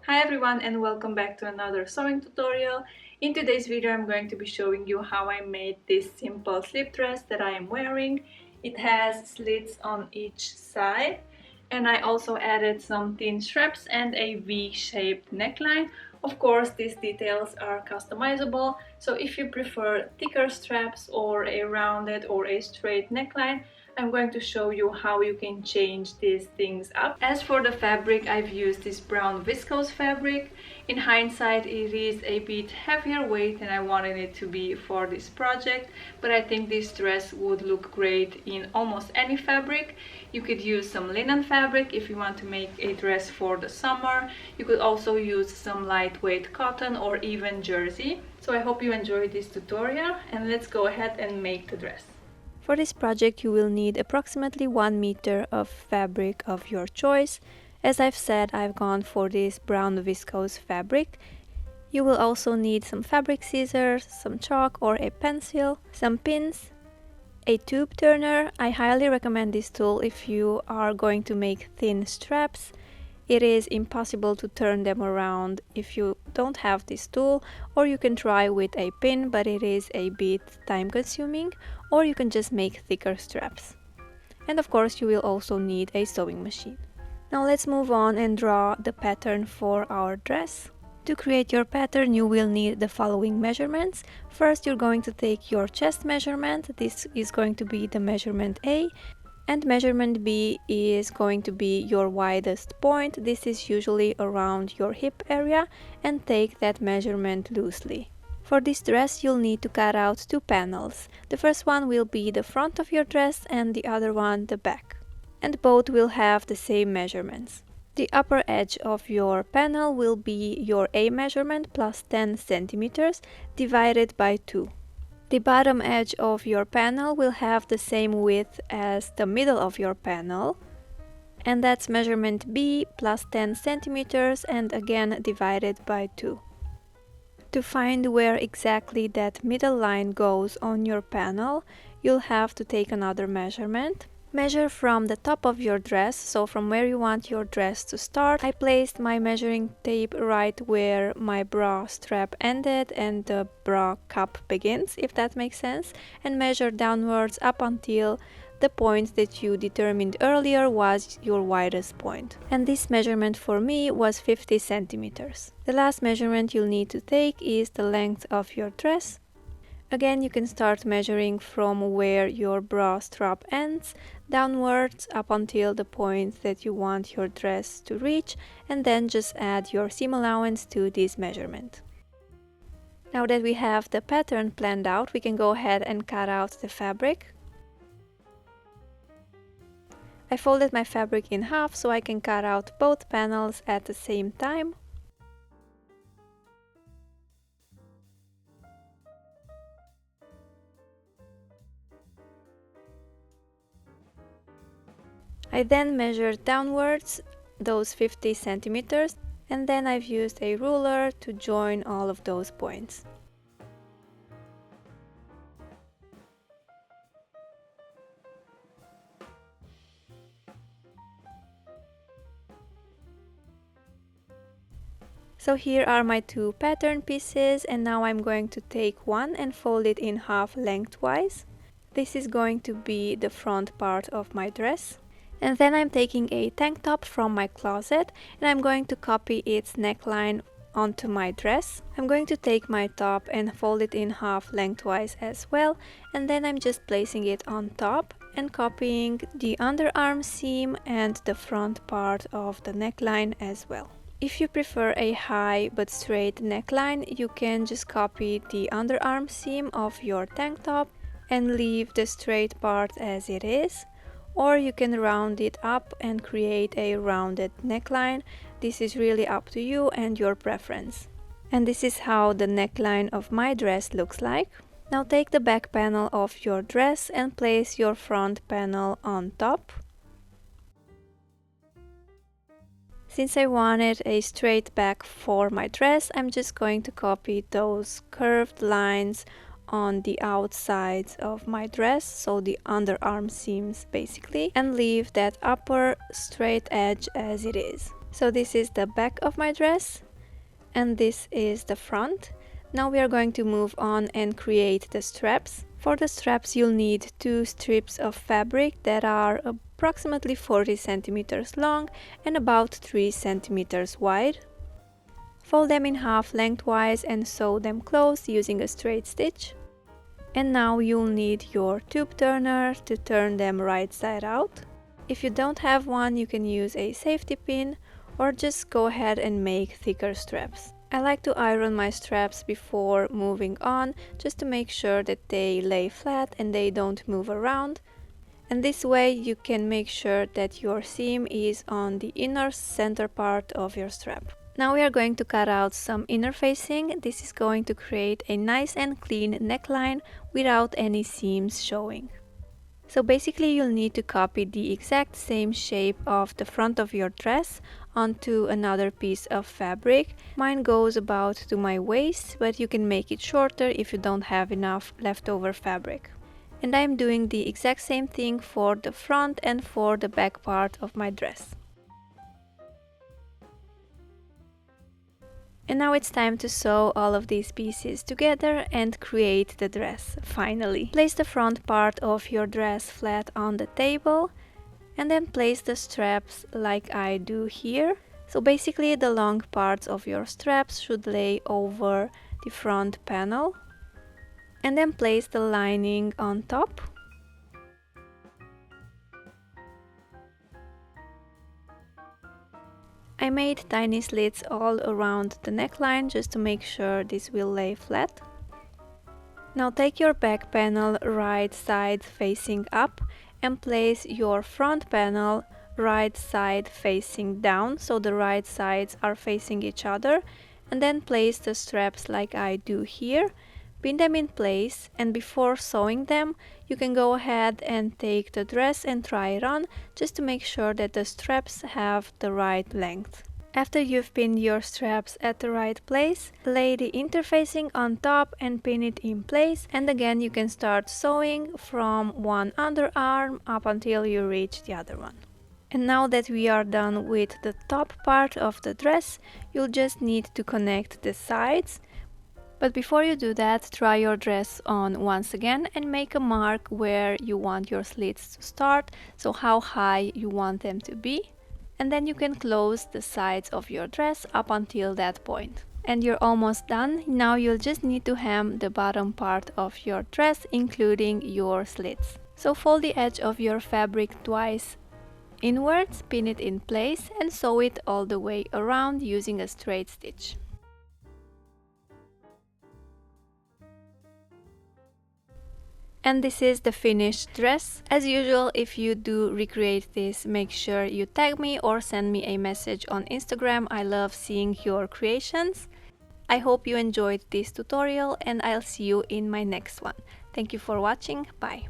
Hi everyone and welcome back to another sewing tutorial. In today's video I'm going to be showing you how I made this simple slip dress that I am wearing. It has slits on each side and I also added some thin straps and a V-shaped neckline. Of course these details are customizable, so if you prefer thicker straps or a rounded or a straight neckline, I'm going to show you how you can change these things up. As for the fabric, I've used this brown viscose fabric. In hindsight, it is a bit heavier weight than I wanted it to be for this project, but I think this dress would look great in almost any fabric. You could use some linen fabric if you want to make a dress for the summer. You could also use some lightweight cotton or even jersey. So I hope you enjoyed this tutorial and let's go ahead and make the dress. For this project you will need approximately 1 meter of fabric of your choice. As I've said, I've gone for this brown viscose fabric. You will also need some fabric scissors, some chalk or a pencil, some pins, a tube turner. I highly recommend this tool if you are going to make thin straps. It is impossible to turn them around if you don't have this tool, or you can try with a pin, but it is a bit time consuming, or you can just make thicker straps. And of course you will also need a sewing machine. Now let's move on and draw the pattern for our dress. To create your pattern you will need the following measurements. First you're going to take your chest measurement. This is going to be the measurement A. And measurement B is going to be your widest point. This is usually around your hip area, and take that measurement loosely. For this dress you'll need to cut out two panels. The first one will be the front of your dress and the other one the back. And both will have the same measurements. The upper edge of your panel will be your A measurement plus 10 centimeters divided by 2. The bottom edge of your panel will have the same width as the middle of your panel, and that's measurement B plus 10 centimeters and again divided by 2. To find where exactly that middle line goes on your panel, you'll have to take another measurement. Measure from the top of your dress, so from where you want your dress to start. I placed my measuring tape right where my bra strap ended and the bra cup begins, if that makes sense, and measure downwards up until the point that you determined earlier was your widest point. And this measurement for me was 50 centimeters. The last measurement you'll need to take is the length of your dress. Again, you can start measuring from where your bra strap ends, downwards up until the point that you want your dress to reach, and then just add your seam allowance to this measurement. Now that we have the pattern planned out, we can go ahead and cut out the fabric. I folded my fabric in half so I can cut out both panels at the same time. I then measured downwards those 50 centimeters, and then I've used a ruler to join all of those points. So here are my two pattern pieces, and now I'm going to take one and fold it in half lengthwise. This is going to be the front part of my dress. And then I'm taking a tank top from my closet and I'm going to copy its neckline onto my dress. I'm going to take my top and fold it in half lengthwise as well, and then I'm just placing it on top and copying the underarm seam and the front part of the neckline as well. If you prefer a high but straight neckline, you can just copy the underarm seam of your tank top and leave the straight part as it is. Or you can round it up and create a rounded neckline. This is really up to you and your preference. And this is how the neckline of my dress looks like. Now take the back panel of your dress and place your front panel on top. Since I wanted a straight back for my dress, I'm just going to copy those curved lines on the outsides of my dress, so the underarm seams basically, and leave that upper straight edge as it is. So this is the back of my dress and this is the front. Now we are going to move on and create the straps. For the straps you'll need 2 strips of fabric that are approximately 40 centimeters long and about 3 centimeters wide. Fold them in half lengthwise and sew them closed using a straight stitch. And now you'll need your tube turner to turn them right side out. If you don't have one, you can use a safety pin or just go ahead and make thicker straps. I like to iron my straps before moving on just to make sure that they lay flat and they don't move around. And this way you can make sure that your seam is on the inner center part of your strap. Now we are going to cut out some inner facing. This is going to create a nice and clean neckline without any seams showing. So basically you'll need to copy the exact same shape of the front of your dress onto another piece of fabric. Mine goes about to my waist, but you can make it shorter if you don't have enough leftover fabric. And I'm doing the exact same thing for the front and for the back part of my dress. And now it's time to sew all of these pieces together and create the dress, finally. Place the front part of your dress flat on the table and then place the straps like I do here. So basically the long parts of your straps should lay over the front panel. And then place the lining on top. I made tiny slits all around the neckline just to make sure this will lay flat. Now take your back panel right side facing up and place your front panel right side facing down, so the right sides are facing each other, and then place the straps like I do here. Pin them in place, and before sewing them you can go ahead and take the dress and try it on just to make sure that the straps have the right length. After you've pinned your straps at the right place, lay the interfacing on top and pin it in place, and again you can start sewing from one underarm up until you reach the other one. And now that we are done with the top part of the dress, you'll just need to connect the sides. But before you do that, try your dress on once again and make a mark where you want your slits to start, so how high you want them to be. And then you can close the sides of your dress up until that point. And you're almost done. Now you'll just need to hem the bottom part of your dress, including your slits. So fold the edge of your fabric twice inwards, pin it in place, and sew it all the way around using a straight stitch. And this is the finished dress. As usual, if you do recreate this, make sure you tag me or send me a message on Instagram. I love seeing your creations. I hope you enjoyed this tutorial and I'll see you in my next one. Thank you for watching. Bye.